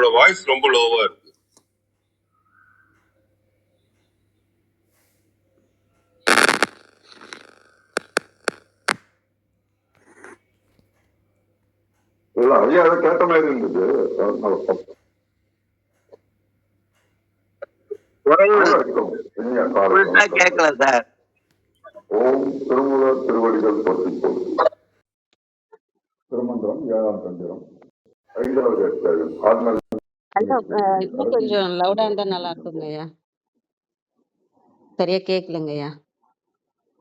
உங்களோட வாய்ஸ் ரொம்ப லோவா இருக்கு. ஐயா அதை கேட்ட மாதிரி இருந்தது. கேட்கல சார். ஓம் திருமூலர் திருவடிகள் போற்றி போற்றி. திருமந்திரம் 7ஆம் தந்திரம் 5வது அத்தியாயம். இன்னும் கொஞ்சம் லவுடா இருந்தா நல்லா இருக்குங்க ஐயா. சரியா கேட்கலங்கய்யா.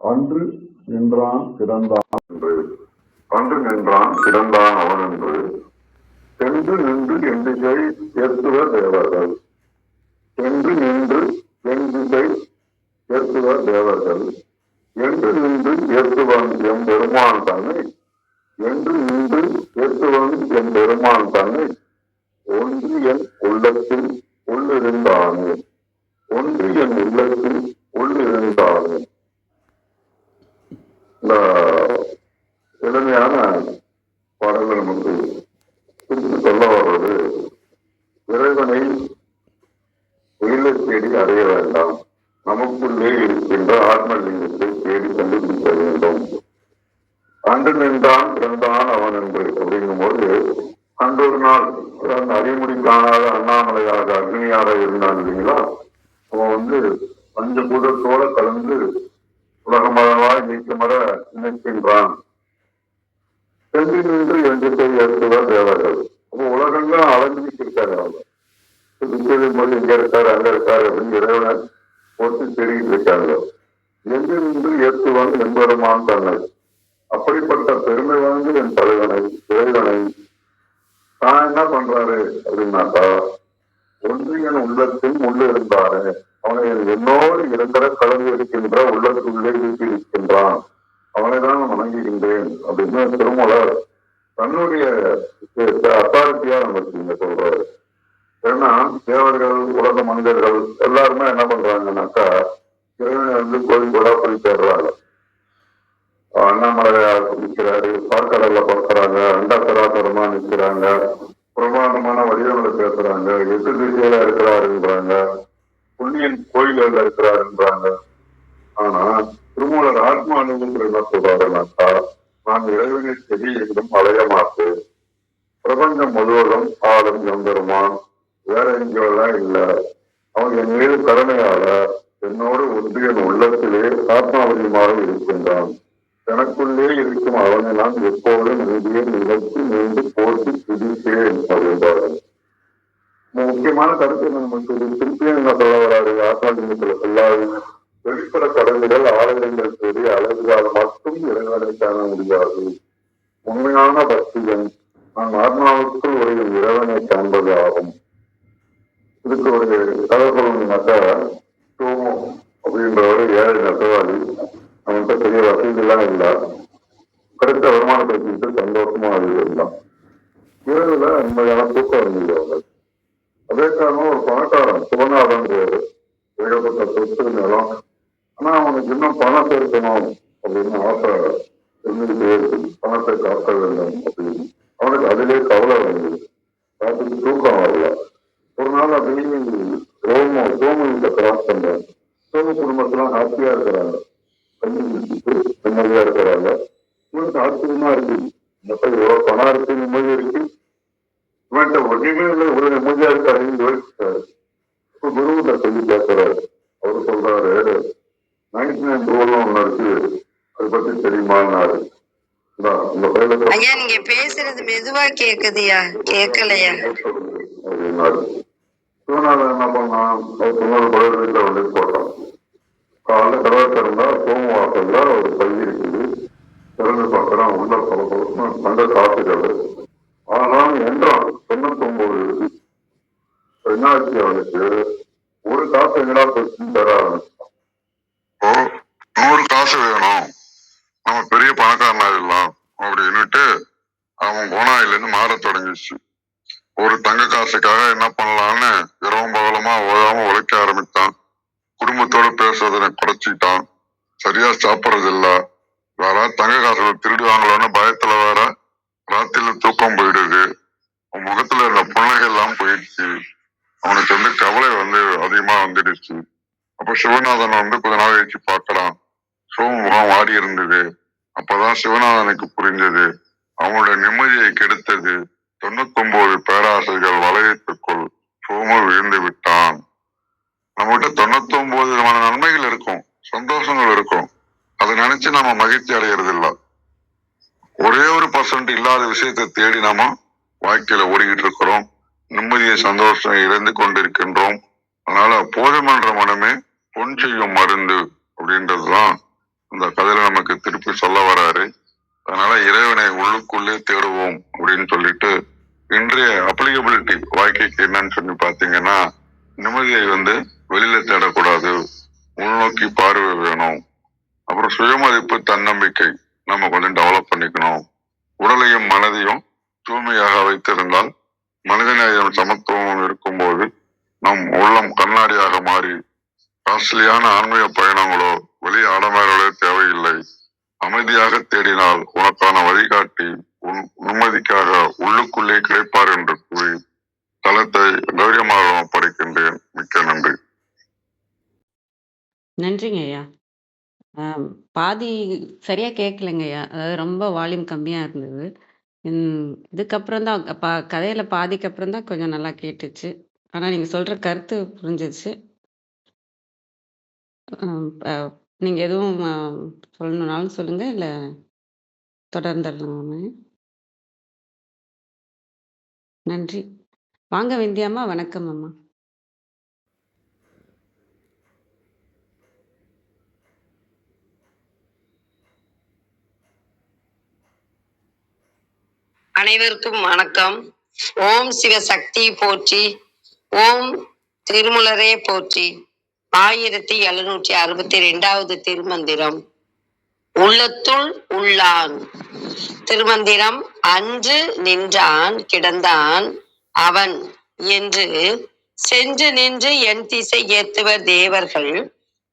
அன்று நின்றான் கிடந்தான் என்று, அன்று நின்றான் கிடந்தான் அவன் என்று, சென்று நின்று எண்ணிக்கை ஏற்றுவ தேவர்கள், சென்று நின்று எண்ணிக்கை ஏற்றுவ தேவர்கள், என்று நின்று ஏற்றுவன் எம் பெருமான் தன்னை, என்று நின்று ஏற்றுவன் எம் பெருமான் தன்னை, ஒன்று என் உள்ளத்தில் உள்ளிருந்தானே, ஒன்று என் உள்ளத்தில் உள்ளிருந்தானே. இந்த எளிமையான பாடல்கள் நமக்கு குறித்து சொல்ல வர்றது, இறைவனை வெளியில தேடி அடைய வேண்டாம், நமக்குள்ளே இருக்கின்ற ஆத்மலிங்கத்தை தேடி கண்டுபிடிக்க வேண்டும். அன்று நின்றான் பிறந்தான் அவன் என்று அப்படிங்கும் போது, அன்றொரு நாள் அறிமுடி காணாத அண்ணாமலையாக அக்னியாக இருந்தான் இல்லைங்களா, அவன் பஞ்சபூதத்தோட கலந்து உலகமளவாய் நீக்கமர நினைக்கின்றான். சென்று நின்று எண்ணிக்கை ஏற்றுவர் தேவர்கள். அப்போ உலகம்லாம் அலைஞ்சிட்டு இருக்காரு. அவங்க போது இங்க இருக்காரு அங்க இருக்காரு அப்படின்னு இறைவனை போட்டு தெரிவித்து இருக்காங்க. என்று நின்று ஏற்றுவன் என்பெருமான் தன்னை, அப்படிப்பட்ட பெருமை வாய்ந்த என் தலைவனை இறைவனை தான் என்ன பண்றாரு அப்படின்னாக்கா, ஒன்று என் உள்ளத்தில் உள்ள இருந்தாரு, அவனை என்னோடு இரண்டர கலந்து இருக்கின்ற உள்ளத்துள்ளே இருக்கின்றான், அவனைதான் வணங்குகின்றேன் அப்படின்னு திருமூலர் தன்னுடைய அத்தாரிட்டியா நமக்கு இங்க சொல்றாரு. ஏன்னா தேவர்கள் உலக மனிதர்கள் எல்லாருமே என்ன பண்றாங்கன்னாக்கா, இறைவனை கோயில்கூடா போய் தேடுறாங்க. அண்ணாமலையார் நிற்கிறாரு, பார்க்கடல்ல பார்க்கிறாங்க, அண்டாசராசரமா நிற்கிறாங்க, பிரமாண்டமான வடிவங்களை பேசுறாங்க, 8 திசையில இருக்கிறாருன்றாங்க, புண்ணியன் கோயில்கள் இருக்கிறாருன்றாங்க. ஆனா திருமூலர் ஆத்மா அனுபவம் என்ன சொல்றாருனாக்கா, நான் இறைவனை செடி எங்கும் அலைய மாட்டேன், பிரபஞ்சம் முழுவதும் ஆளும் எம்பெருமான், வேற எங்கெல்லாம் இல்லை, அவன் என் மீது கருணையால என்னோடு ஒன்றிய உள்ளத்திலே ஆத்மாவதியமாக இருக்கின்றான், எனக்குள்ளே இருக்கும் அவனை நான் எப்போதும் நீதியை நிகழ்ச்சி மீண்டு போட்டி துதிப்பேன் அப்படின்றாரு. முக்கியமான கருத்து நமக்கு திருப்பியும் என்ன சொல்ல வராரு, ஆத்மாலிங்கத்துல சொல்லாது, வெளிப்பட கடவுள்கள் ஆலயங்கள் தேடி அழகால் மட்டும் இறைவனை காண முடியாது. உண்மையான பக்தியன் நான் ஆத்மாவுக்குள் ஒரு இறைவனை காண்பது ஆகும். இதுக்கு ஒரு கதை சொல்லணும்னாக்கா, சோமம் அப்படின்ற ஒரு 7 நெசவாளி, அவன்கிட்ட பெரிய வசதியெல்லாம் இல்லை, கிடைத்த வருமானத்தை வச்சுக்கிட்டு சந்தோஷமா இருந்தான். இரவுல உண்மையான தூக்கம் இருந்தது அவங்க. அதே காரணம் ஒரு பணக்காரன் சிவநாதன் பேரு, ஏகப்பட்ட சொத்து நிலம், ஆனா அவனுக்கு இன்னும் பணம் சேர்க்கணும் அப்படின்னு ஆசை இருந்துகிட்டே இருக்கு, பணத்தை காக்க வேண்டும் அப்படின்னு. அவனுக்கு அதிலே கவலை வந்தது, ராத்திரி தூக்கம் வரல. ஒரு நாள் அப்படின்னு சோமகிட்ட கிராஸ் பண்றாங்க. சோம குடும்பத்தெல்லாம் ஹாப்பியா இருக்கிறாங்க, நிம்மதியா இருக்கிறாங்க. இவனுக்கு ஆச்சரியமா இருக்கு, இவ்வளவு பணம் இருக்கு, நிம்மதி இருக்கு, இவன்கிட்ட ஒன்றுமே இல்லை, இவ்வளவு நிம்மதியா இருக்காருன்னு யோசிச்சாரு. இப்ப குருவிட்ட சொல்லி கேட்கிறாரு. அவரு சொல்றாரு, 99 ரூல் ஒண்ணு இருக்கு, அதை பத்தி தெரியுமான்னாரு. ஐயா நீங்க பேசுறது மெதுவா கேக்குதுயா, கேட்கலையா அப்படின்னாரு. சிவநாதன் என்ன பண்ணான், அவர் சொன்னது பழைய வீட்டுல வந்து போட்டான். காலைல கதவை திறந்தா சோமவாசல்ல ஒரு பை இருக்குது, திறந்து பார்க்கறான், உள்ள தங்க காசுகள். ஆனால் என்றான் 99 இருக்கு. என்னாச்சு அவனுக்கு, ஒரு காசு எங்கடா போச்சுன்னு தர ஆரம்பிச்சான். 100 காசு வேணும், நம்ம பெரிய பணக்காரன் ஆயிடலாம் அப்படின்னுட்டு அவன் குணாயில இருந்து மாற தொடங்கிடுச்சு. ஒரு தங்க காசுக்காக என்ன பண்ணலான்னு இரவும் பகலமா ஓயாம உழைக்க ஆரம்பித்தான். குடும்பத்தோட பேசுறதை குறைச்சிட்டான், சரியா சாப்பிட்றது இல்ல, வேற தங்க காசுல திருடுவாங்களோன்னு பயத்துல வேற ராத்திரில தூக்கம் போயிடுது. அவன் முகத்துல இருந்த புன்னகை எல்லாம் போயிடுச்சு. அவனுக்கு கவலை அதிகமா வந்துடுச்சு. அப்ப சிவநாதன் கொஞ்ச நாள் கழிச்சு பார்க்கறான். சிவன் முகம் வாடி இருந்தது. அப்பதான் சிவநாதனுக்கு புரிஞ்சது அவனுடைய நிம்மதியை கெடுத்தது 99 பேராசைகள் வளையத்துக்குள் சோமு விழுந்து விட்டான். நம்மகிட்ட 99 விதமான நன்மைகள் இருக்கும், சந்தோஷங்கள் இருக்கும். அதை நினைச்சு நம்ம மகிழ்ச்சி அடைகிறது இல்ல. ஒரே ஒரு % இல்லாத விஷயத்தை தேடி நாம வாழ்க்கையில ஓடிக்கிட்டு இருக்கிறோம். நிம்மதியை சந்தோஷம் இழந்து கொண்டிருக்கின்றோம். அதனால போதுமன்ற மனமே பொன் செய்யும் மருந்து அப்படின்றதுதான் இந்த கதையில நமக்கு திருப்பி சொல்ல வராரு. அதனால இறைவனை உள்ளுக்குள்ளே தேடுவோம் அப்படின்னு சொல்லிட்டு இன்றைய அப்ளிகபிலிட்டி வாழ்க்கைக்கு என்னன்னு சொல்லி பாத்தீங்கன்னா, நிம்மதியை வெளியில தேடக்கூடாது, உள்நோக்கி பார்வை வேணும். அப்புறம் சுயமதிப்பு தன்னம்பிக்கை நம்ம கொஞ்சம் டெவலப் பண்ணிக்கணும். உடலையும் மனதையும் தூய்மையாக வைத்திருந்தால் மனிதநேயம் சமத்துவம் இருக்கும்போது நம் உள்ளம் கண்ணாடியாக மாறி காஸ்ட்லியான ஆன்மீக பயணங்களோ வெளி ஆடம்பரங்களோ தேவையில்லை. அமைதியாக தேடினால் உனக்கான வழிகாட்டி நிம்மதிக்காக உள்ளுக்குள்ளே கிடைப்பார் என்று கூறி தளத்தை தைரியமாக ஒப்படைக்கின்றேன். மிக்க நன்றி. நன்றிங்க ஐயா. பாதி சரியா கேட்கலைங்க ஐயா. அதாவது ரொம்ப வால்யூம் கம்மியா இருந்தது. இதுக்கப்புறம் தான் கதையில பாதிக்கு அப்புறம் தான் கொஞ்சம் நல்லா கேட்டுச்சு. ஆனா நீங்க சொல்ற கருத்து புரிஞ்சிச்சு. நீங்க எதுவும் சொல்லணும்னாலும் சொல்லுங்க, இல்ல தொடர்ந்துடலாமா? நன்றி. வாங்க விந்தியாம்மா. வணக்கம் அம்மா. அனைவருக்கும் வணக்கம். ஓம் சிவசக்தி போற்றி, ஓம் திருமுலரே போற்றி. 1762வது திருமந்திரம். உள்ளத்துள் உள்ளான். திருமந்திரம். அன்று நின்றான் கிடந்தான் அவன் என்று சென்று நின்று என் திசை ஏத்துவர் தேவர்கள்,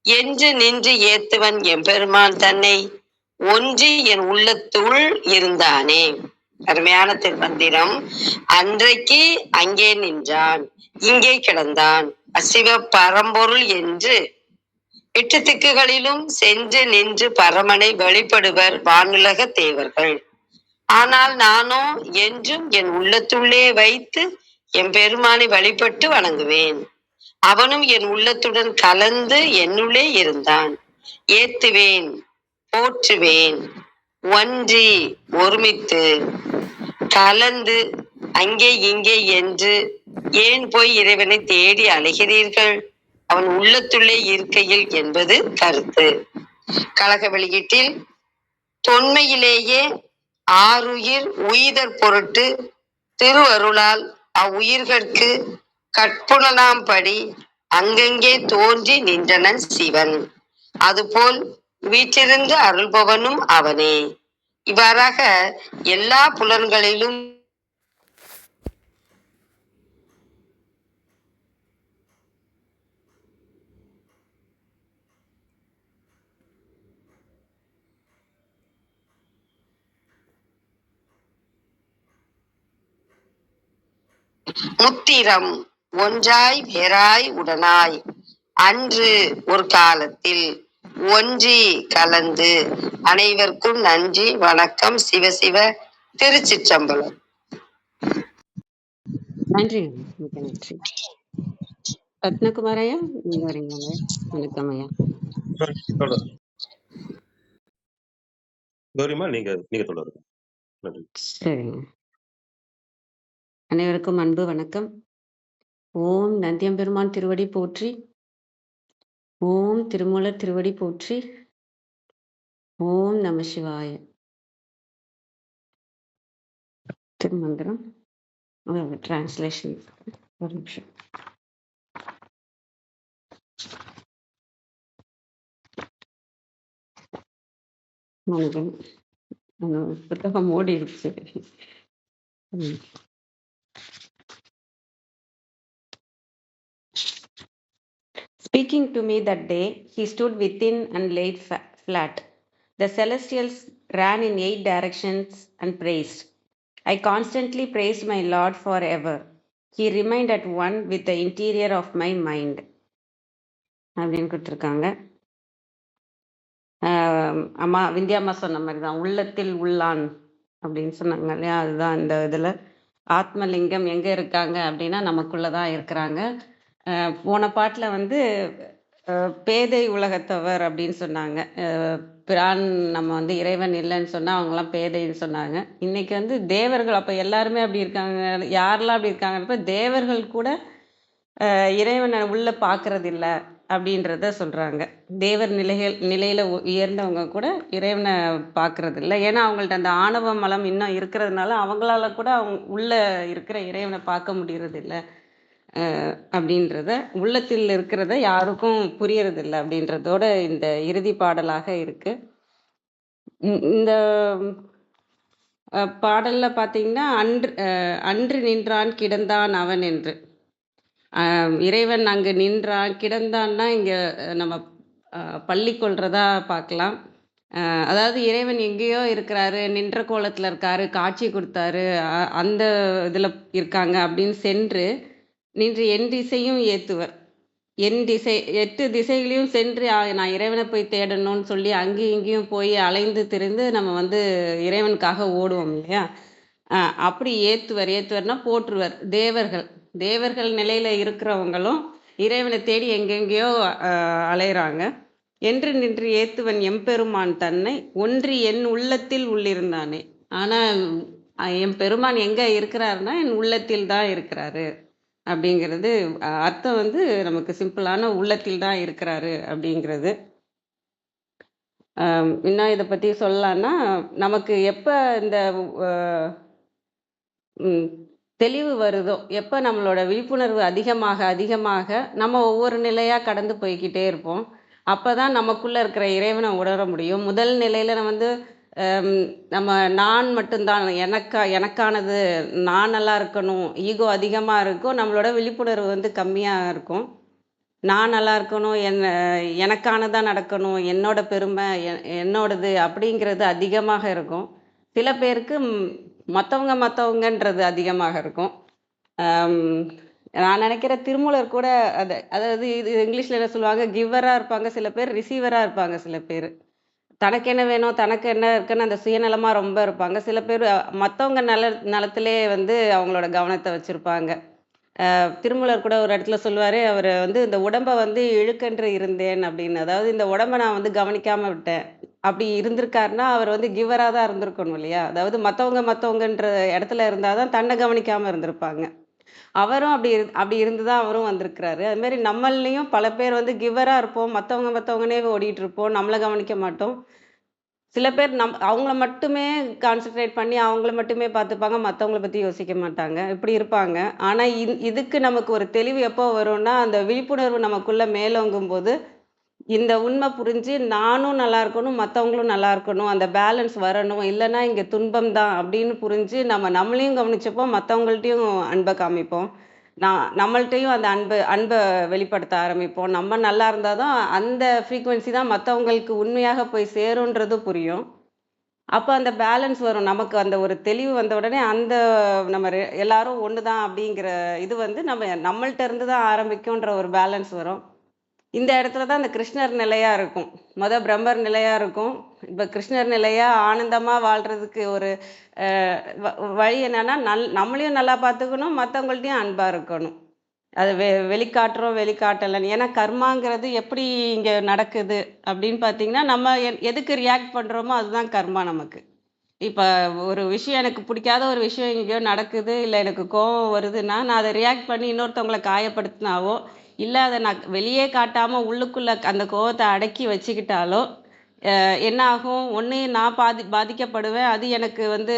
என்று நின்று ஏத்துவன் எம்பெருமான் தன்னை ஒன்றி என் உள்ளத்துள் இருந்தானே. அருமையான திருமந்திரம். அன்றைக்கு அங்கே நின்றான், இங்கே கிடந்தான், அசிவ பரம்பொருள் என்று 8 திக்குகளிலும் சென்று நின்று பரமனை வழிபடுவர் வானுலக தேவர்கள். ஆனால் நானோ என்றும் என் உள்ளத்துள்ளே வைத்து என் பெருமானை வழிபட்டு வணங்குவேன். அவனும் என் உள்ளத்துடன் கலந்து என்னுள்ளே இருந்தான். ஏத்துவேன், போற்றுவேன், ஒன்றி ஒருமித்து கலந்து அங்கே இங்கே என்று ஏன் போய் இறைவனை தேடி அலைகிறீர்கள்? அவன் உள்ளத்துள்ளே இருக்கையில் என்பது கருத்து. கழக வெளியீட்டில் தொன்மையிலேயே ஆருயிர் உய்தற் பொருட்டு திருவருளால் அவ்வுயிர்கட்கு கற்புணலாம் படி அங்கங்கே தோன்றி நின்றனன் சிவன். அதுபோல் வீற்றிருந்து அருள்பவனும் அவனே. இவ்வாறாக எல்லா புலன்களிலும் முத்திரம் ஒன்றாய் வேறாய் உடனாய் அன்று ஒரு காலத்தில் ஒன்றி கலந்து. அனைவருக்கும் நன்றி, வணக்கம். சிவசிவ. திருச்சிற்றம்பலம். நன்றி, மிக நன்றி. ரத்னகுமார் ஐயா, நீங்க வரீங்களாங்க? வணக்கம் ஐயா. கௌரிமா, நீங்க தொடருங்க. நன்றி. சரிங்க. அனைவருக்கும் அன்பு வணக்கம். ஓம் நந்தியம்பெருமான் திருவடி போற்றி, ஓம் திருமூலர் திருவடி போற்றி, ஓம் நம சிவாய. திருமந்திரம் டிரான்ஸ்லேஷன். ஒரு நிமிஷம். புத்தகம் ஓடிடுச்சு. Speaking to me that day, he stood within and laid flat. The celestials ran in 8 directions and praised. I constantly praised my Lord forever. He remained at one with the interior of my mind. அப்படின்னு கொடுத்துருக்காங்க. அம்மா விந்தியாம்மா சொன்ன மாதிரி தான், உள்ளத்தில் உள்ளான் அப்படின்னு சொன்னாங்க இல்லையா? அதுதான் இந்த இதில் ஆத்மலிங்கம் எங்கே இருக்காங்க அப்படின்னா நமக்குள்ளே தான் இருக்கிறாங்க. போன பாட்டில் வந்து பேதை உலகத்தவர் அப்படின்னு சொன்னாங்க. பிரான் நம்ம வந்து இறைவன் இல்லைன்னு சொன்னால் அவங்களாம் பேதைன்னு சொன்னாங்க. இன்னைக்கு வந்து தேவர்கள், அப்போ எல்லாருமே அப்படி இருக்காங்க. யாரெல்லாம் அப்படி இருக்காங்கன்றப்ப தேவர்கள் கூட இறைவனை உள்ள பார்க்கறது இல்லை அப்படின்றத சொல்கிறாங்க. தேவர் நிலையில் உயர்ந்தவங்க கூட இறைவனை பார்க்கறது இல்லை. ஏன்னா அவங்கள்ட்ட அந்த ஆணவ மலம் இன்னும் இருக்கிறதுனால அவங்களால கூட அவங்க உள்ளே இருக்கிற இறைவனை பார்க்க முடியறது இல்லை அப்படின்றத, உள்ளத்தில் இருக்கிறத யாருக்கும் புரியறதில்லை அப்படின்றதோட இந்த இறுதி பாடலாக இருக்கு. இந்த பாடல்ல பார்த்தீங்கன்னா அன்று நின்றான் கிடந்தான் அவன் என்று. இறைவன் அங்கு நின்றான், கிடந்தான்னா இங்கே நம்ம பள்ளி கொள்றதா பார்க்கலாம். அதாவது இறைவன் எங்கேயோ இருக்கிறாரு, நின்ற கோலத்தில் இருக்காரு, காட்சி கொடுத்தாரு, அந்த இதில் இருக்காங்க அப்படின்னு சென்று நின்று என் திசையும் ஏத்துவர். என் திசை 8 திசைகளையும் சென்று நான் இறைவனை போய் தேடணும்னு சொல்லி அங்கேயும் இங்கேயும் போய் அலைந்து திரிந்து நம்ம வந்து இறைவனுக்காக ஓடுவோம் இல்லையா? அப்படி ஏத்துவர்னா போற்றுவர். தேவர்கள் நிலையில இருக்கிறவங்களும் இறைவனை தேடி எங்கெங்கேயோ அலையிறாங்க. என்று நின்று ஏத்துவன் எம்பெருமான் தன்னை ஒன்றி என் உள்ளத்தில் உள்ளிருந்தானே. ஆனா என் பெருமான் எங்க இருக்கிறாருன்னா என் உள்ளத்தில் தான் இருக்கிறாரு அப்படிங்கிறது அர்த்தம் வந்து நமக்கு சிம்பிளான உள்ளத்தில் தான் இருக்கிறாரு அப்படிங்கிறது. இன்னும் இதை பற்றி சொல்லலான்னா, நமக்கு எப்போ இந்த தெளிவு வருதோ, எப்போ நம்மளோட விழிப்புணர்வு அதிகமாக நம்ம ஒவ்வொரு நிலையாக கடந்து போய்கிட்டே இருப்போம். அப்போ தான் நமக்குள்ளே இருக்கிற இறைவனை உணர முடியும். முதல் நிலையில் நம்ம வந்து நம்ம நான் மட்டும்தான், எனக்கானது, நான் நல்லா இருக்கணும், ஈகோ அதிகமாக இருக்கும், நம்மளோட விழிப்புணர்வு வந்து கம்மியாக இருக்கும். நான் நல்லா இருக்கணும், எனக்கானதான் நடக்கணும், என்னோட பெருமை என்னோடது அப்படிங்கிறது அதிகமாக இருக்கும். சில பேருக்கு மற்றவங்கன்றது அதிகமாக இருக்கும். நான் நினைக்கிற திருமூலர் கூட அதாவது இது இங்கிலீஷில் என்ன சொல்லுவாங்க, கிவ்வராக இருப்பாங்க சில பேர், ரிசீவராக இருப்பாங்க சில பேர். தனக்கு என்ன வேணும், தனக்கு என்ன இருக்குன்னு அந்த சுயநலமாக ரொம்ப இருப்பாங்க. சில பேர் மற்றவங்க நலத்திலே வந்து அவங்களோட கவனத்தை வச்சுருப்பாங்க. திருமூலர் கூட ஒரு இடத்துல சொல்லுவார், அவர் வந்து இந்த உடம்பை வந்து இழுக்கென்று இருந்தேன் அப்படின்னு. அதாவது இந்த உடம்பை நான் வந்து கவனிக்காமல் விட்டேன் அப்படி இருந்திருக்காருன்னா அவர் வந்து கிவராக தான் இருந்திருக்கணும் இல்லையா? அதாவது மற்றவங்கன்ற இடத்துல இருந்தால் தான் தன்னை கவனிக்காமல் இருந்திருப்பாங்க. அவரும் அப்படி இருந்து தான் அவரும் வந்திருக்கிறாரு. அதுமாரி நம்மளையும் பல பேர் வந்து கிவராக இருப்போம், மற்றவங்கனே ஓடிட்டு இருப்போம், நம்மளை கவனிக்க மாட்டோம். சில பேர் அவங்கள மட்டுமே கான்சென்ட்ரேட் பண்ணி அவங்கள மட்டுமே பார்த்துப்பாங்க, மற்றவங்கள பற்றி யோசிக்க மாட்டாங்க, இப்படி இருப்பாங்க. ஆனால் இதுக்கு நமக்கு ஒரு தெளிவு எப்போ வரும்னா, அந்த விழிப்புணர்வு நமக்குள்ளே மேலோங்கும் போது இந்த உண்மை புரிஞ்சு நானும் நல்லா இருக்கணும், மற்றவங்களும் நல்லா இருக்கணும், அந்த பேலன்ஸ் வரணும், இல்லைன்னா இங்கே துன்பம் தான் அப்படின்னு புரிஞ்சு நம்மளையும் கவனிச்சப்போ மற்றவங்கள்ட்டையும் அன்பை காமிப்போம், நம்மள்ட்டையும் அந்த அன்பை வெளிப்படுத்த ஆரம்பிப்போம். நம்ம நல்லா இருந்தால் தான் அந்த ஃப்ரீக்குவென்சி தான் மற்றவங்களுக்கு உண்மையாக போய் சேருன்றது புரியும். அப்போ அந்த பேலன்ஸ் வரும். நமக்கு அந்த ஒரு தெளிவு வந்த உடனே அந்த நம்ம எல்லாரும் ஒன்று தான் அப்படிங்கிற இது வந்து நம்மள்ட்ட இருந்து தான் ஆரம்பிக்கும்ன்ற ஒரு பேலன்ஸ் வரும். இந்த இடத்துல தான் அந்த கிருஷ்ணர் நிலையா இருக்கும். பிரம்மர் நிலையா இருக்கும். இப்போ கிருஷ்ணர் நிலையா ஆனந்தமாக வாழ்றதுக்கு ஒரு வழி என்னன்னா, நம்மளையும் நல்லா பார்த்துக்கணும், மற்றவங்கள்ட்டையும் அன்பாக இருக்கணும். அது வெளிக்காட்டலைன்னு. ஏன்னா கர்மாங்கிறது எப்படி இங்கே நடக்குது அப்படின்னு பார்த்தீங்கன்னா, நம்ம எதுக்கு ரியாக்ட் பண்ணுறோமோ அதுதான் கர்மா நமக்கு. இப்போ ஒரு விஷயம் எனக்கு பிடிக்காத ஒரு விஷயம் எங்கேயோ நடக்குது, இல்லை எனக்கு கோபம் வருதுன்னா நான் அதை ரியாக்ட் பண்ணி இன்னொருத்தவங்களை காயப்படுத்தினாவோ, இல்லை அதை நான் வெளியே காட்டாமல் உள்ளுக்குள்ளே அந்த கோபத்தை அடக்கி வச்சுக்கிட்டாலோ என்ன ஆகும்? ஒன்று நான் பாதிக்கப்படுவேன், அது எனக்கு வந்து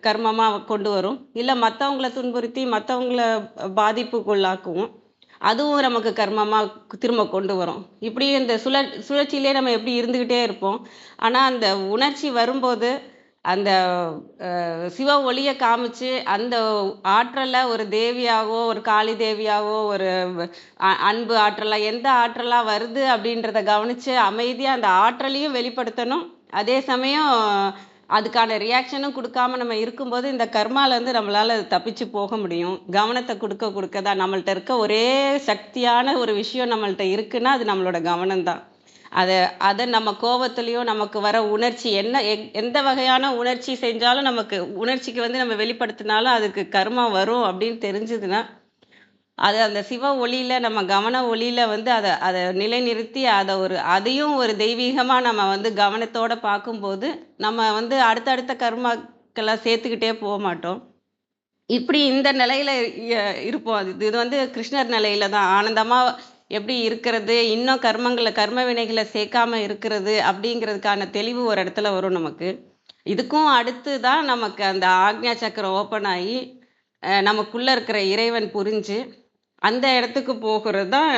கர்மமாக கொண்டு வரும். இல்லை மற்றவங்கள துன்புறுத்தி மற்றவங்கள பாதிப்புக்குள்ளாக்குவோம், அதுவும் நமக்கு கர்மமாக திரும்ப கொண்டு வரும். இப்படி இந்த சுழற்சியிலே நம்ம எப்படி இருந்துக்கிட்டே இருப்போம். ஆனால் அந்த உணர்ச்சி வரும்போது அந்த சிவ ஒளியை காமிச்சு அந்த ஆற்றலை ஒரு தேவியாகவோ, ஒரு காளி தேவியாகவோ, ஒரு அன்பு ஆற்றலாக, எந்த ஆற்றலாக வருது அப்படின்றத கவனித்து அமைதியாக அந்த ஆற்றலையும் வெளிப்படுத்தணும். அதே சமயம் அதுக்கான ரியாக்ஷனும் கொடுக்காம நம்ம இருக்கும்போது இந்த கர்மால இருந்து நம்மளால தப்பிச்சு போக முடியும். கவனத்தை கொடுக்க தான் நம்மள்ட்ட இருக்க ஒரே சக்தியான ஒரு விஷயம் நம்மள்ட்ட இருக்குன்னா அது நம்மளோட கவனம் தான். அதை நம்ம கோவத்திலையும் நமக்கு வர உணர்ச்சி எந்த வகையான உணர்ச்சி செஞ்சாலும் நமக்கு உணர்ச்சிக்கு வந்து நம்ம வெளிப்படுத்தினாலும் அதுக்கு கர்மா வரும் அப்படின்னு தெரிஞ்சதுன்னா அந்த சிவ ஒளியில நம்ம கவன ஒளியில வந்து அதை நிலைநிறுத்தி அதையும் ஒரு தெய்வீகமா நம்ம வந்து கவனத்தோட பார்க்கும்போது நம்ம வந்து அடுத்தடுத்த கர்மாக்களை சேர்த்துக்கிட்டே போக மாட்டோம். இப்படி இந்த நிலையில இருப்போம். இது வந்து கிருஷ்ணர் நிலையில தான் ஆனந்தமா எப்படி இருக்கிறது, இன்னும் கர்ம வினைகளை சேர்க்காம இருக்கிறது அப்படிங்கிறதுக்கான தெளிவு ஒரு இடத்துல வரும் நமக்கு. இதுக்கும் அடுத்து தான் நமக்கு அந்த ஆக்ஞா சக்கரம் ஓப்பன் ஆகி நமக்குள்ள இருக்கிற இறைவன் புரிஞ்சு அந்த இடத்துக்கு போகிறது தான்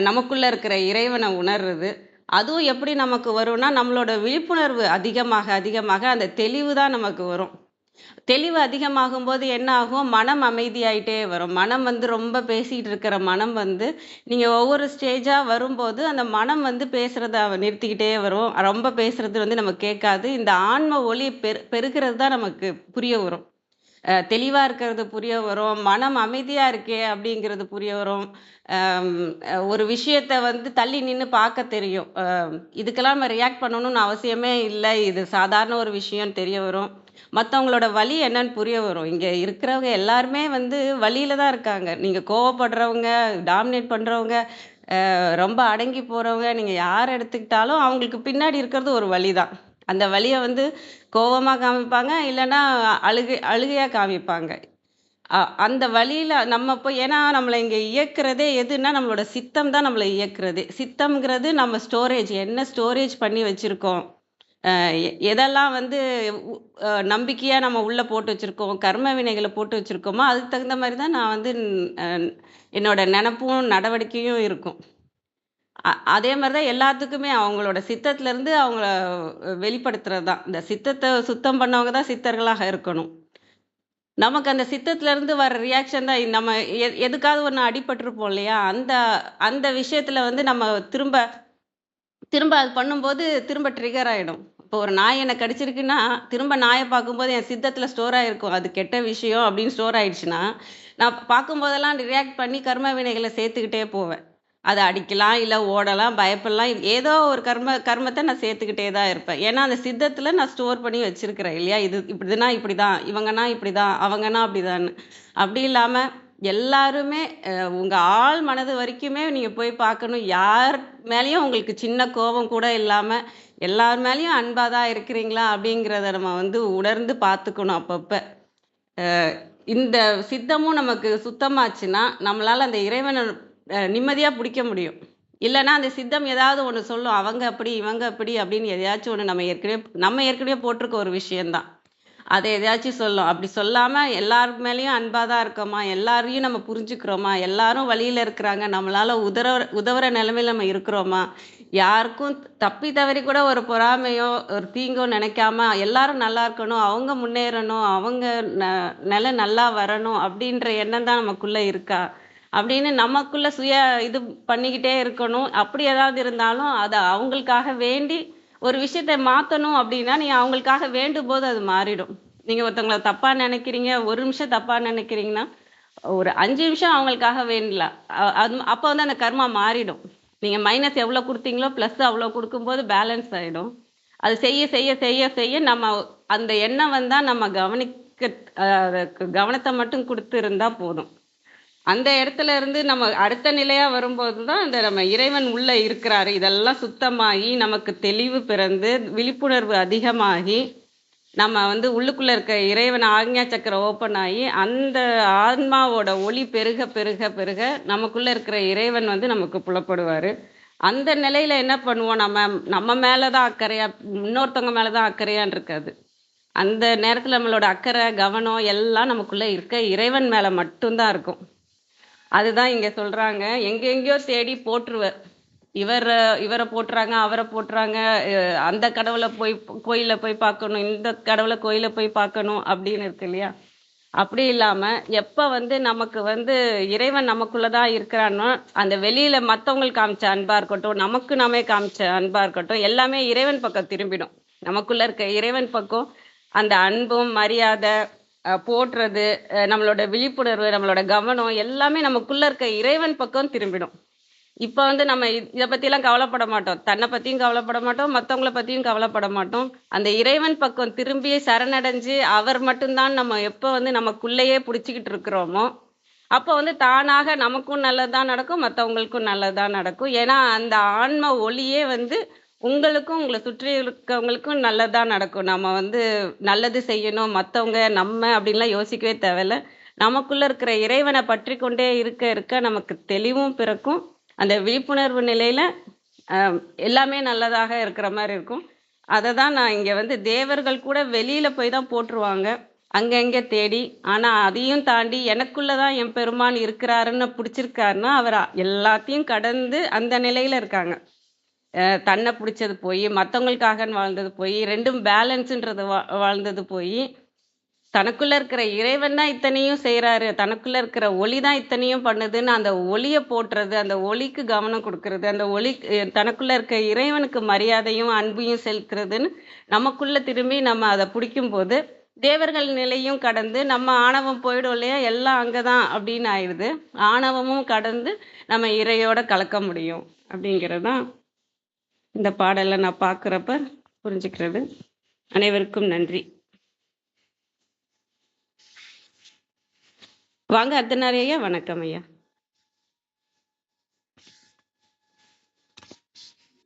நமக்குள்ள இருக்கிற இறைவனை உணர்றது. அதுவும் எப்படி நமக்கு வரும்னா நம்மளோட விழிப்புணர்வு அதிகமாக அந்த தெளிவு தான் நமக்கு வரும். தெளிவு அதிகமாகும் போது என்ன ஆகும், மனம் அமைதியாயிட்டே வரும். மனம் வந்து ரொம்ப பேசிட்டு இருக்கிற மனம் வந்து நீங்க ஒவ்வொரு ஸ்டேஜா வரும்போது அந்த மனம் வந்து பேசுறத நிறுத்திக்கிட்டே வரும். ரொம்ப பேசுறது வந்து நமக்கு கேட்காது. இந்த ஆன்ம ஒளி பெருகிறது தான் நமக்கு புரிய வரும். தெளிவா இருக்கிறது புரிய வரும். மனம் அமைதியா இருக்கே அப்படிங்கிறது புரிய வரும். ஒரு விஷயத்த வந்து தள்ளி நின்று பார்க்க தெரியும். இதுக்கெல்லாம் நம்ம ரியாக்ட் பண்ணணும்னு அவசியமே இல்லை, இது சாதாரண ஒரு விஷயம் தெரிய வரும். மற்றவங்களோட வலி என்னன்னு புரிய வரும். இங்க இருக்கிறவங்க எல்லாருமே வந்து வலியில தான் இருக்காங்க. நீங்க கோவப்படுறவங்க, டாமினேட் பண்றவங்க, ரொம்ப அடங்கி போறவங்க, நீங்க யார் எடுத்துக்கிட்டாலும் அவங்களுக்கு பின்னாடி இருக்கிறது ஒரு வலி தான். அந்த வலியை வந்து கோவமா காமிப்பாங்க, இல்லைன்னா அழுகையா காமிப்பாங்க. அந்த வழியில நம்ம போய், ஏன்னா நம்மளை இங்க இயக்குறதே எதுன்னா நம்மளோட சித்தம் தான் நம்மளை இயக்குறதே. சித்தம்ங்கிறது நம்ம ஸ்டோரேஜ், என்ன ஸ்டோரேஜ் பண்ணி வச்சிருக்கோம், எதெல்லாம் வந்து நம்பிக்கையா நம்ம உள்ள போட்டு வச்சிருக்கோம், கர்ம வினைகளை போட்டு வச்சிருக்கோமோ அதுக்கு தகுந்த மாதிரி தான் நான் வந்து என்னோட நினப்பும் நடவடிக்கையும் இருக்கும். அதே மாதிரி தான் எல்லாத்துக்குமே அவங்களோட சித்தத்துல இருந்து அவங்கள வெளிப்படுத்துறது தான். இந்த சித்தத்தை சுத்தம் பண்ணவங்க தான் சித்தர்களாக இருக்கணும். நமக்கு அந்த சித்தத்துல இருந்து வர ரியாக்ஷன் தான் நம்ம எதுக்காவது ஒன்று அடிபட்டிருப்போம் இல்லையா, அந்த அந்த விஷயத்துல வந்து நம்ம திரும்ப திரும்ப அது பண்ணும்போது திரும்ப ட்ரிகர் ஆகிடும். இப்போ ஒரு நாய் என்னை கடிச்சிருக்குன்னா திரும்ப நாயை பார்க்கும்போது என் சித்தத்தில் ஸ்டோர் ஆகிருக்கும் அது கெட்ட விஷயம் அப்படின்னு ஸ்டோர் ஆயிடுச்சுன்னா நான் பார்க்கும்போதெல்லாம் ரியாக்ட் பண்ணி கர்ம வினைகளை சேர்த்துக்கிட்டே போவேன். அதை அடிக்கலாம், இல்லை ஓடலாம், பயப்படலாம், ஏதோ ஒரு கர்மத்தை நான் சேர்த்துக்கிட்டே தான் இருப்பேன். ஏன்னா அந்த சித்தத்தில் நான் ஸ்டோர் பண்ணி வச்சிருக்கிறேன் இல்லையா, இது இப்படிதுன்னா இப்படி தான், இவங்கன்னா இப்படி தான், அவங்கன்னா அப்படிதான்னு. அப்படி இல்லாமல் எல்லாருமே உங்கள் ஆள் மனது வரைக்குமே நீங்கள் போய் பார்க்கணும். யார் மேலேயும் உங்களுக்கு சின்ன கோபம் கூட இல்லாமல் எல்லார் மேலேயும் அன்பாக தான் இருக்கிறீங்களா அப்படிங்கிறத நம்ம வந்து உணர்ந்து பார்த்துக்கணும் அப்பப்போ. இந்த சித்தமும் நமக்கு சுத்தமாச்சுன்னா நம்மளால் அந்த இறைவனை நிம்மதியாக பிடிக்க முடியும். இல்லைன்னா அந்த சித்தம் ஏதாவது ஒன்று சொல்லும், அவங்க அப்படி இவங்க அப்படி அப்படின்னு எதையாச்சும் ஒன்று நம்ம ஏற்கனவே போட்டிருக்க ஒரு விஷயந்தான், அதை எதையாச்சும் சொல்லும். அப்படி சொல்லாமல் எல்லார் மேலேயும் அன்பாக தான் இருக்கோமா, எல்லாரையும் நம்ம புரிஞ்சுக்கிறோமா, எல்லாரும் வழியில் இருக்கிறாங்க, நம்மளால் உதவுற நிலைமையில் நம்ம இருக்கிறோமா, யாருக்கும் தப்பி தவறி கூட ஒரு பொறாமையோ ஒரு தீங்கோ நினைக்காம எல்லாரும் நல்லா இருக்கணும், அவங்க முன்னேறணும், அவங்க நிலை நல்லா வரணும் அப்படின்ற எண்ணம் தான் நமக்குள்ளே இருக்கா அப்படின்னு நமக்குள்ள இது பண்ணிக்கிட்டே இருக்கணும். அப்படி ஏதாவது இருந்தாலும் அதை அவங்களுக்காக வேண்டி ஒரு விஷயத்தை மாற்றணும் அப்படின்னா நீங்கள் அவங்களுக்காக வேண்டும் போது அது மாறிடும். நீங்கள் ஒருத்தவங்களை தப்பாக நினைக்கிறீங்க, ஒரு நிமிஷம் தப்பாக நினைக்கிறீங்கன்னா ஒரு 5 நிமிஷம் அவங்களுக்காக வேண்டலாம். அப்போ வந்து அந்த கர்மா மாறிடும். நீங்கள் மைனஸ் எவ்வளோ கொடுத்தீங்களோ ப்ளஸ் அவ்வளோ கொடுக்கும்போது பேலன்ஸ் ஆகிடும். அது செய்ய செய்ய செய்ய செய்ய நம்ம அந்த எண்ணம் வந்தால் நம்ம கவனத்தை மட்டும் கொடுத்து இருந்தால் போதும். அந்த இடத்துல இருந்து நம்ம அடுத்த நிலையா வரும்போது தான் அந்த நம்ம இறைவன் உள்ள இருக்கிறாரு, இதெல்லாம் சுத்தமாகி நமக்கு தெளிவு பிறந்து விழிப்புணர்வு அதிகமாகி நம்ம வந்து உள்ளுக்குள்ள இருக்க இறைவன் ஆக்ஞா சக்கரம் ஓப்பன் ஆகி அந்த ஆன்மாவோட ஒளி பெருக பெருக பெருக நமக்குள்ள இருக்கிற இறைவன் வந்து நமக்கு புலப்படுவார். அந்த நிலையில என்ன பண்ணுவோம், நம்ம மேலதான் அக்கறையா, இன்னொருத்தவங்க மேலதான் அக்கறையான் இருக்காது. அந்த நேரத்துல நம்மளோட அக்கறை கவனம் எல்லாம் நமக்குள்ள இருக்க இறைவன் மேல மட்டும்தான் இருக்கும். அதுதான் இங்க சொல்றாங்க, எங்கெங்கயோ தேடி போட்டுருவர். இவரை போட்டுறாங்க, அவரை போட்டுறாங்க, அந்த கடவுளை போய் கோயில போய் பார்க்கணும், இந்த கடவுளை கோயில போய் பார்க்கணும் அப்படின்னு இருக்கு இல்லையா. அப்படி இல்லாம எப்ப வந்து நமக்கு வந்து இறைவன் நமக்குள்ளதான் இருக்கிறானோ அந்த வெளியில மத்தவங்களுக்கு காமிச்ச அன்பா இருக்கட்டும், நமக்கு நாமே காமிச்ச அன்பா இருக்கட்டும், எல்லாமே இறைவன் பக்கம் திரும்பிடும். நமக்குள்ள இருக்க இறைவன் பக்கம் அந்த அன்பும் மரியாதை போற்றுறது, நம்மளோட விழிப்புணர்வு, நம்மளோட கவனம் எல்லாமே நமக்குள்ள இருக்க இறைவன் பக்கம் திரும்பிடும். இப்ப வந்து நம்ம இத பத்திலாம் கவலைப்பட மாட்டோம். தன்னை பத்தியும் கவலைப்பட மாட்டோம், மத்தவங்கள பத்தியும் கவலைப்பட மாட்டோம். அந்த இறைவன் பக்கம் திரும்பி சரணடைஞ்சு, அவர் மட்டும்தான் நம்ம எப்ப வந்து நமக்குள்ளேயே புடிச்சுக்கிட்டு இருக்கிறோமோ, அப்ப வந்து தானாக நமக்கும் நல்லதா நடக்கும், மத்தவங்களுக்கும் நல்லதா நடக்கும். ஏன்னா, அந்த ஆன்ம ஒளியே வந்து உங்களுக்கும், உங்கள சுற்றி இருக்கவங்களுக்கும் நல்லதா நடக்கும். நம்ம வந்து நல்லது செய்யணும், மத்தவங்க, நம்ம அப்படின்லாம் யோசிக்கவே தேவையில்ல. நமக்குள்ள இருக்கிற இறைவன பற்றிக் கொண்டே இருக்க இருக்க நமக்கு தெளிவும் பிறக்கும். அந்த விழிப்புணர்வு நிலையில எல்லாமே நல்லதாக இருக்கிற மாரி இருக்கும். அததான் நான் இங்க வந்து தேவர்கள் கூட வெளியில போய் தான் போற்றுவாங்க. அங்கங்க தேடி. ஆனா அதையும் தாண்டி எனக்குள்ள தான் எம்பெருமான் இருக்கிறாருன்னு புடிச்சிருக்காருன்னா, அவர் எல்லாத்தையும் கடந்து அந்த நிலையில இருக்காங்க. தன்னை பிடிச்சது போய், மத்தவங்களுக்காகன்னு வாழ்ந்தது போய், 2ம் பேலன்ஸ்ன்றது வாழ்ந்தது போய், தனக்குள்ள இருக்கிற இறைவன் தான் இத்தனையும் செய்றாரு. தனக்குள்ள இருக்கிற ஒளி தான் இத்தனையும் பண்ணுதுன்னு அந்த ஒளிய போற்றுறது, அந்த ஒளிக்கு கவனம் குடுக்குறது, அந்த ஒளி தனக்குள்ள இருக்க இறைவனுக்கு மரியாதையும், அன்பையும் செலுத்துறதுன்னு நமக்குள்ள திரும்பி நம்ம அத பிடிக்கும்போது, தேவர்கள் நிலையும் கடந்து நம்ம ஆணவம் போயிடும் இல்லையா? எல்லாம் அங்க தான் அப்படின்னு ஆயிடுது. ஆணவமும் கடந்து நம்ம இறையோட கலக்க முடியும். அப்படிங்கிறது தான் இந்த பாடலை நான் பார்க்குறப்ப புரிஞ்சுக்கிறது. அனைவருக்கும் நன்றி. வாங்க அர்த்தநாரி ஐயா. வணக்கம் ஐயா.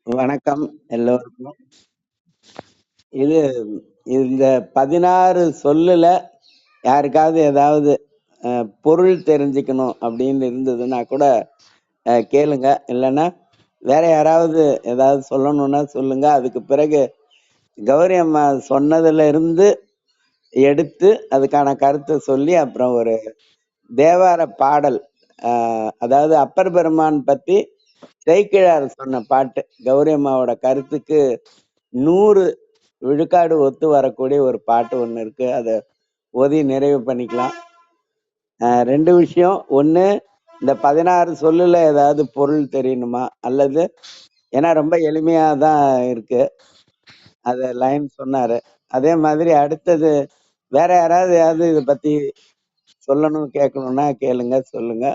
வணக்கம் எல்லோருக்கும். இது இந்த 16 சொல்லுல யாருக்காவது ஏதாவது பொருள் தெரிஞ்சுக்கணும் அப்படின்னு இருந்ததுன்னா கூட கேளுங்க. இல்லைன்னா வேற யாராவது ஏதாவது சொல்லணும்னா சொல்லுங்க. அதுக்கு பிறகு கௌரி அம்மா சொன்னதுல இருந்து எடுத்து அதுக்கான கருத்தை சொல்லி அப்புறம் ஒரு தேவார பாடல், அதாவது அப்பர் பெருமான் பத்தி சேக்கிழார் சொன்ன பாட்டு, கௌரி அம்மாவோட கருத்துக்கு 100 விழுக்காடு ஒத்து வரக்கூடிய ஒரு பாட்டு ஒண்ணு இருக்கு. அதை ஓதி நிறைவு பண்ணிக்கலாம். 2 விஷயம். ஒண்ணு, இந்த 16 சொல்லுல ஏதாவது பொருள் தெரியணுமா, அல்லது ஏன்னா ரொம்ப எளிமையா தான் இருக்கு, அத லைன் சொன்னாரு. அதே மாதிரி அடுத்தது வேற யாராவது இதை பத்தி சொல்லணும் கேட்கணும்னா கேளுங்க, சொல்லுங்க.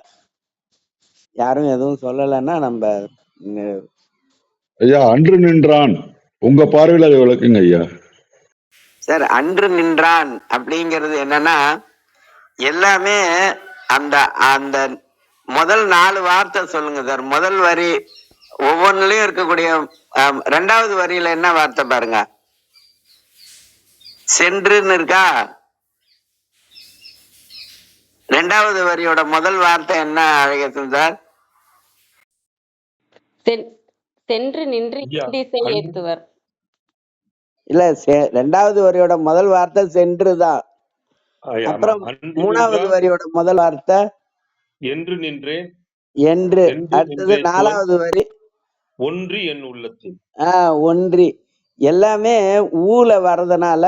யாரும் எதுவும் சொல்லலைன்னா நம்ம ஐயா அன்று நின்றான், உங்க பார்வையில் அதை விளக்குங்க ஐயா. சார், அன்று நின்றான் அப்படிங்கிறது என்னன்னா, எல்லாமே அந்த அந்த முதல் 4 வார்த்தை சொல்லுங்க சார். முதல் வரி ஒவ்வொன்றுலயும் இருக்கக்கூடிய 2வது வரியில என்ன வார்த்தை பாருங்க, சென்றுன்னு இருக்கா. 2வது வரியோட முதல் வார்த்தை என்ன அழகேசன் சார்? சென்று நின்று திசை ஏத்துவர். இல்ல, 2வது வரியோட முதல் வார்த்தை சென்றுதான். அப்புறம் 3வது வரியோட முதல் வார்த்தை என்று நின்றேன் என்று. அடுத்தது 4வது வரி ஒன்றி என் உள்ளத்தில். ஒன்றி. எல்லாமே ஊல வர்றதுனால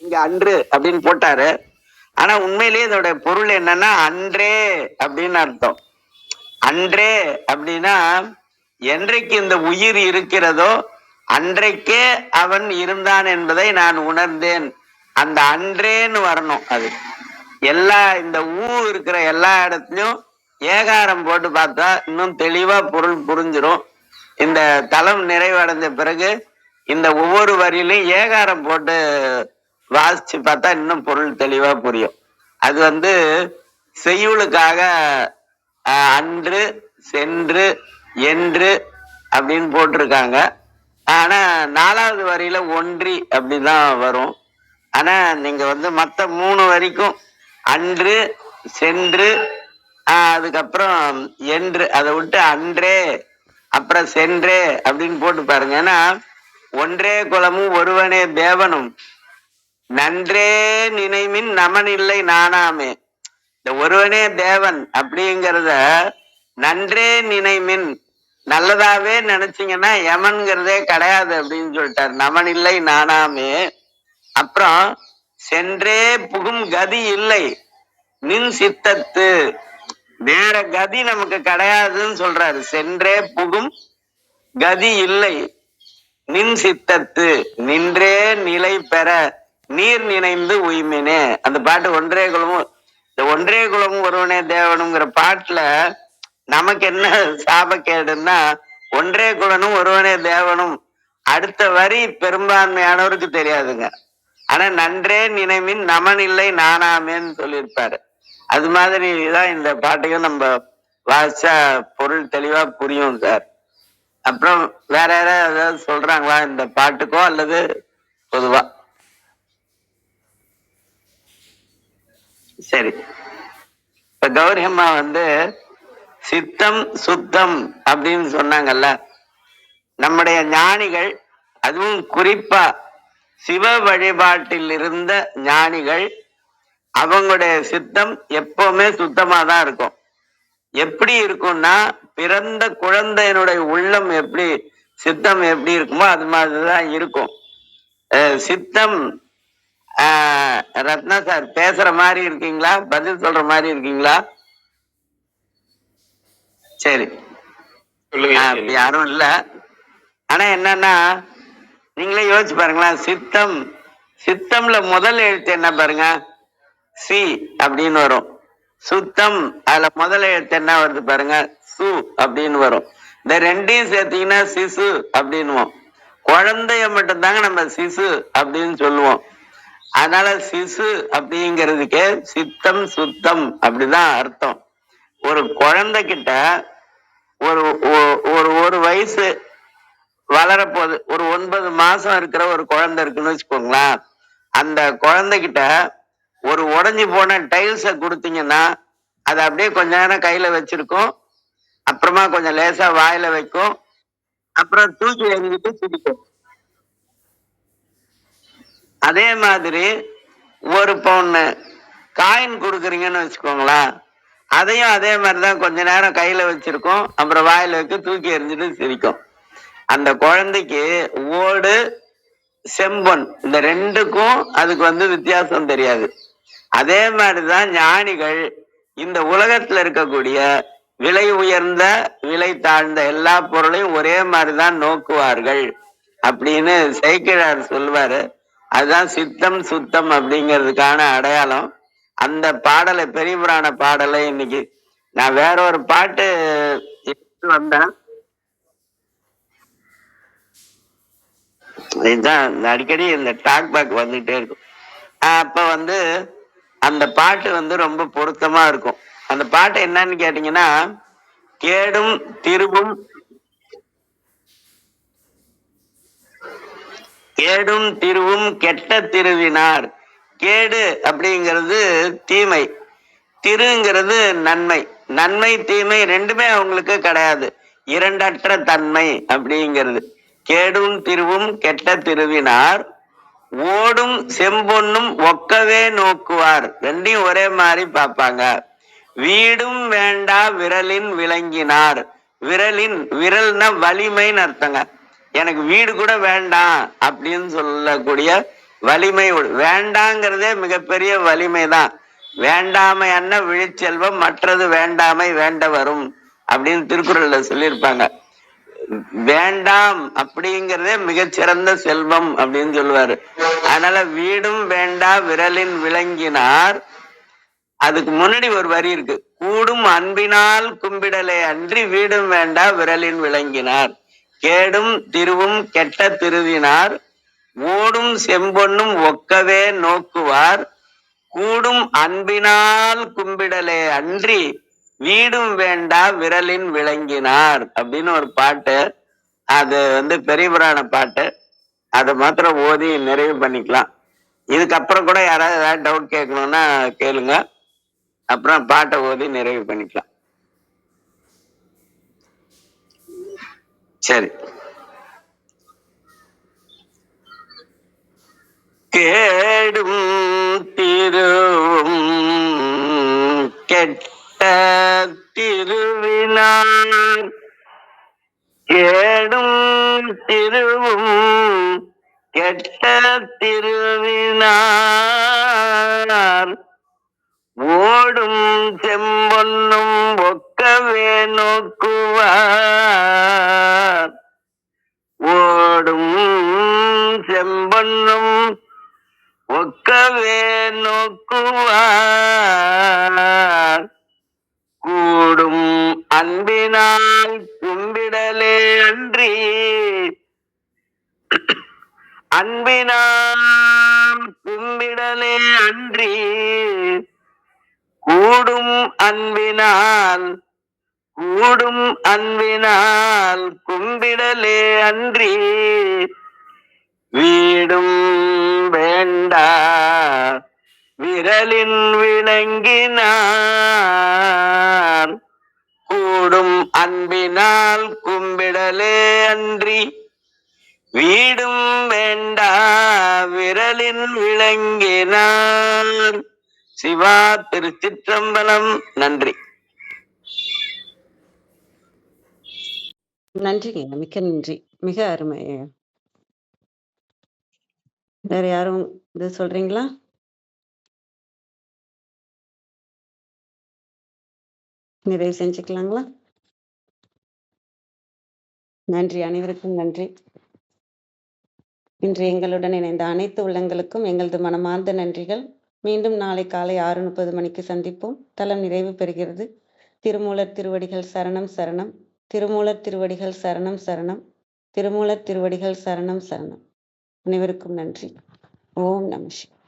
இங்க அன்று அப்படின்னு போட்டாரு. ஆனா உண்மையிலேயே இதோட பொருள் என்னன்னா அன்றே அப்படின்னு அர்த்தம். அன்றே அப்படின்னா என்றைக்கு இந்த உயிர் இருக்கிறதோ அன்றைக்கே அவன் இருந்தான் என்பதை நான் உணர்ந்தேன். அந்த அன்றேன்னு வரணும். அது எல்லா இந்த இருக்கிற எல்லா இடத்துலயும் ஏகாரம் போட்டு பார்த்தா இன்னும் தெளிவா பொருள் புரிஞ்சிடும். இந்த தலம் நிறைவடைந்த பிறகு இந்த ஒவ்வொரு வரியிலையும் ஏகாரம் போட்டு வாசிச்சு பார்த்தா இன்னும் பொருள் தெளிவா புரியும். அது வந்து செய்யுளுக்காக அன்று, சென்று, என்று அப்படின்னு போட்டிருக்காங்க. ஆனா 4வது வரியில ஒன்றி அப்படிதான் வரும். ஆனா நீங்க வந்து மத்த 3 வரைக்கும் அன்று, சென்று, அதுக்கப்புறம் என்று, அதை விட்டு அன்றே அப்புறம் சென்றே அப்படின்னு போட்டு பாருங்க. ஏன்னா ஒன்றே குலமும் ஒருவனே தேவனும் நன்றே நினைமின் நமன் இல்லை நானாமே. இந்த ஒருவனே தேவன் அப்படிங்கிறத நன்றே நினைமின், நல்லதாவே நினைச்சீங்கன்னா யமன்கிறதே கிடையாது அப்படின்னு சொல்லிட்டார். நமன் இல்லை நானாமே. அப்புறம் சென்றே புகும் கதி இல்லை நின் சித்தத்து, வேற கதி நமக்கு கிடையாதுன்னு சொல்றாரு. சென்றே புகும் கதி இல்லை நின் சித்தத்து, நின்றே நிலை பெற நீர் நினைந்து உய்மினே. அந்த பாட்டு ஒன்றே குலமும், இந்த ஒன்றே குலமும் ஒருவனே தேவனுங்கிற பாட்டுல நமக்கு என்ன சாபக்கேடுன்னா, ஒன்றே குலனும் ஒருவனே தேவனும் அடுத்த வரி பெரும்பான்மையானவருக்கு தெரியாதுங்க. ஆனா நன்றே நினைவின் நமன் இல்லை நானாமேன்னு சொல்லியிருப்பாரு. அது மாதிரிதான் இந்த பாட்டையும் நம்ம வாசிச்சா பொருள் தெளிவா புரியும் சார். அப்புறம் வேற யாராவது சொல்றாங்களா இந்த பாட்டுக்கோ அல்லது பொதுவா? சரி, இப்ப கௌரி அம்மா சித்தம் சுத்தம் அப்படின்னு சொன்னாங்கல்ல. நம்முடைய ஞானிகள், அதுவும் குறிப்பா சிவ வழிபாட்டில் இருந்த ஞானிகள், அவங்களுடைய சித்தம் எப்பவுமே சுத்தமா தான் இருக்கும். எப்படி இருக்கும்னா, பிறந்த குழந்தையினுடைய உள்ளம் எப்படி சித்தம் எப்படி இருக்குமோ அது மாதிரிதான் இருக்கும். சித்தம் ரத்னா சார் பேசுற மாதிரி இருக்கீங்களா? பதில் சொல்ற மாதிரி இருக்கீங்களா? சரி, யாரும் இல்ல. ஆனா என்னன்னா, நீங்களே யோசிச்சு பாருங்களேன். சித்தம்ல முதல் எழுத்து என்ன பாருங்க, சி அப்படின்னு வரும். சுத்தம், அதுல முதல் எழுத்து என்ன வருது பாருங்க, சு அப்படின்னு வரும். இந்த ரெண்டையும் சேர்த்தீங்கன்னா சிசு அப்படின்னுவோம். குழந்தைய மட்டும்தாங்க நம்ம சிசு அப்படின்னு சொல்லுவோம். அதனால சிசு அப்படிங்கிறதுக்கே சித்தம் சுத்தம் அப்படிதான் அர்த்தம். ஒரு குழந்தைகிட்ட ஒரு வயசு வளரப்போகுது, ஒரு 9 மாசம் இருக்கிற ஒரு குழந்தை இருக்குன்னு வச்சுக்கோங்களேன். அந்த குழந்தைகிட்ட ஒரு உடைஞ்சு போன டைல்ஸை கொடுத்தீங்கன்னா அது அப்படியே கொஞ்ச நேரம் கையில வச்சிருக்கும், அப்புறமா கொஞ்சம் லேசா வாயில வைக்கும், அப்புறம் தூக்கி எறிஞ்சிட்டு சிரிக்கும். அதே மாதிரி ஒரு பவுன் காயின் கொடுக்குறீங்கன்னு வச்சுக்கோங்களேன், அதையும் அதே மாதிரிதான் கொஞ்ச நேரம் கையில வச்சிருக்கும், அப்புறம் வாயில வைக்க தூக்கி எறிஞ்சிட்டு சிரிக்கும். அந்த குழந்தைக்கு ஓடு செம்பொன் இந்த ரெண்டுக்கும் அதுக்கு வித்தியாசம் தெரியாது. அதே மாதிரிதான் ஞானிகள் இந்த உலகத்துல இருக்கக்கூடிய விலை உயர்ந்த விலை தாழ்ந்த எல்லா பொருளையும் ஒரே மாதிரிதான் நோக்குவார்கள் அப்படின்னு சேக்கிழார் சொல்வாரு. அதுதான் சித்தம் சுத்தம் அப்படிங்கிறதுக்கான அடையாளம். அந்த பாடலை, பெரிய புராண பாடலை இன்னைக்கு நான் வேற ஒரு பாட்டு எடுத்து வந்தேன். இதுதான் அடிக்கடி இந்த டாக் பேக் வந்துட்டே இருக்கும். அப்ப அந்த பாட்டு ரொம்ப பொருத்தமா இருக்கும். அந்த பாட்டு என்னன்னு கேட்டீங்கன்னா, கேடும் திருவும் கேடும் திருவும் கெட்ட திருவினார். கேடு அப்படிங்கிறது தீமை, திருங்கிறது நன்மை. நன்மை தீமை ரெண்டுமே அவங்களுக்கு கிடையாது, இரண்டற்ற தன்மை அப்படிங்கிறது. கேடும் திருவும் கெட்ட திருவினார், ஓடும் செம்பொன்னும் ஒக்கவே நோக்குவார். ரெண்டையும் ஒரே மாதிரி பார்ப்பாங்க. வீடும் வேண்டா விரலின் விளங்கினார். விரல்னா வலிமைன்னு அர்த்தங்க. எனக்கு வீடு கூட வேண்டாம் அப்படின்னு சொல்லக்கூடிய வலிமை. வேண்டாங்கிறதே மிகப்பெரிய வலிமை தான். வேண்டாமை அன்ன விழிச்செல்வம், மற்றது வேண்டாமை வேண்ட வரும் அப்படின்னு திருக்குறள்ல சொல்லியிருப்பாங்க. வேண்டாம் அப்படிங்கிறதே மிகச்சிறந்த செல்வம் அப்படின்னு சொல்லுவாரு. அதனால வீடும் வேண்டா விரலின் விளங்கினார். அதுக்கு முன்னாடி ஒரு வரி இருக்கு, கூடும் அன்பினால் கும்பிடலே அன்றி வீடும் வேண்டா விரலின் விளங்கினார். கேடும் திருவும் கெட்ட திருவினார், ஓடும் செம்பொன்னும் ஒக்கவே நோக்குவார், கூடும் அன்பினால் கும்பிடலே அன்றி வீடும் வேண்டா விரலின் விளங்கினார் அப்படின்னு ஒரு பாட்டு. அது பெரிய புராண பாட்டு. அதை மாத்திரம் ஓதி நிறைவு பண்ணிக்கலாம். இதுக்கப்புறம் கூட யாராவது ஏதாவது டவுட் கேட்கணும்னா கேளுங்க, அப்புறம் பாட்டை ஓதி நிறைவு பண்ணிக்கலாம். சரி. கேடும் திருவும் கெட்ட திருவினார், கேடும் திருவும் கெட்ட திருவினார், ஓடும் செம்பொன்னும் ஒக்கவே நோக்குவார். ஓடும் செம்பொன்னும் ஒக்க நோக்கவே நோக்குவார் கூடும் அன்பினால் கும்பிடலே அன்றி அன்பினால் கும்பிடலே அன்றி கூடும் அன்பினால் கும்பிடலே அன்றி வீடும் வேண்டா விரலின் விளங்கினார் கூடும் அன்பினால் கும்பிடலே அன்றி வீடும் வேண்டா விரலின் விளங்கினார். சிவா திருச்சிற்றம்பலம். நன்றி. நன்றிங்க, மிக்க நன்றி, மிக அருமை. வேற யாரும் இது சொல்றீங்களா? நிறைவு செஞ்சுக்கலாங்களா? நன்றி, அனைவருக்கும் நன்றி. இன்று எங்களுடன் இணைந்த அனைத்து உள்ளங்களுக்கும் எங்களது மனமார்ந்த நன்றிகள். மீண்டும் நாளை காலை 6:30 மணிக்கு சந்திப்போம். தலம் நிறைவு பெறுகிறது. திருமூலர் திருவடிகள் சரணம் சரணம். திருமூலர் திருவடிகள் சரணம் சரணம். திருமூலர் திருவடிகள் சரணம் சரணம். அனைவருக்கும் நன்றி. ஓம் நம சிவாய.